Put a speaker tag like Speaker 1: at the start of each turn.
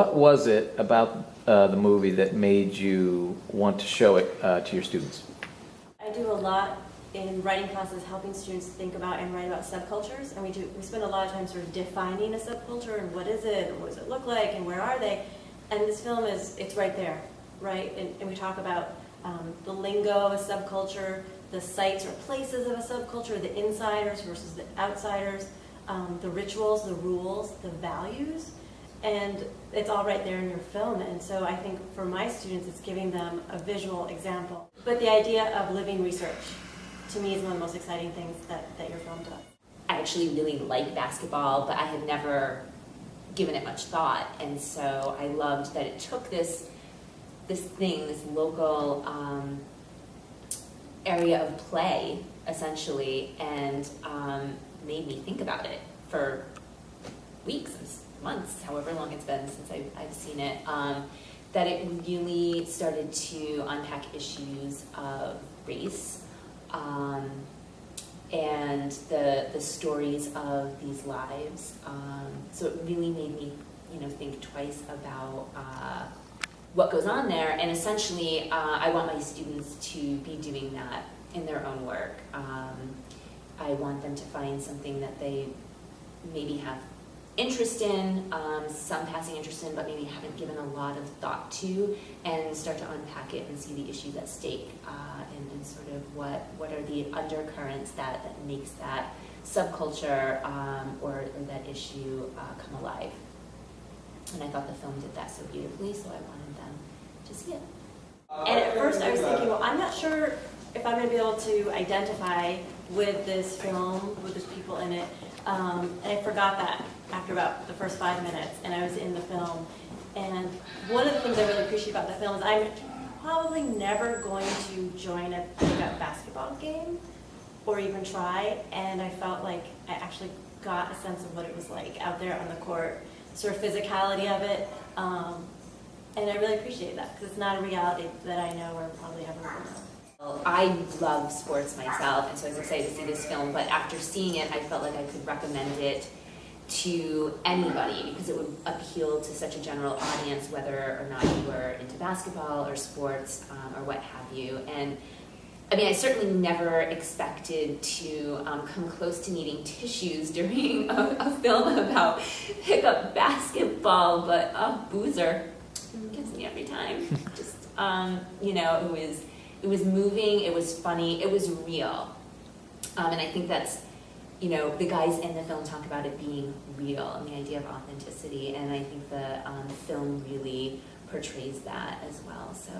Speaker 1: What was it about the movie that made you want to show it to your students?
Speaker 2: I do a lot in writing classes helping students think about and write about subcultures, and we spend a lot of time sort of defining a subculture and what is it and what does it look like and where are they, and this film it's right there, right? And we talk about the lingo of a subculture, the sites or places of a subculture, the insiders versus the outsiders, the rituals, the rules, the values, and it's all right there in your film. And so I think for my students it's giving them a visual example. But the idea of living research to me is one of the most exciting things that your film does.
Speaker 3: I actually really like basketball, but I had never given it much thought, and so I loved that it took this local area of play, essentially, and made me think about it for weeks, months, however long it's been since I've seen it, that it really started to unpack issues of race, and the stories of these lives. So it really made me, think twice about what goes on there. And essentially, I want my students to be doing that in their own work. I want them to find something that they maybe have interest in, some passing interest in, but maybe haven't given a lot of thought to, and start to unpack it and see the issues at stake, and sort of what are the undercurrents that makes that subculture or that issue come alive. And I thought the film did that so beautifully, so I wanted them to see it.
Speaker 2: And at first I was thinking, well, I'm not sure if I'm going to be able to identify with this film, with the people in it, and I forgot that after about the first 5 minutes, and I was in the film. And one of the things I really appreciate about the film is I'm probably never going to join a pickup basketball game or even try, and I felt like I actually got a sense of what it was like out there on the court, sort of physicality of it, and I really appreciate that because it's not a reality that I know or probably ever will know.
Speaker 3: I love sports myself, and so I was excited to see this film, but after seeing it, I felt like I could recommend it to anybody because it would appeal to such a general audience, whether or not you were into basketball or sports or what have you. And I mean, I certainly never expected to come close to needing tissues during a film about pickup basketball, but Boozer gets me every time. Just, it was moving, it was funny, it was real. And I think that's, the guys in the film talk about it being real and the idea of authenticity, and I think the film really portrays that as well. So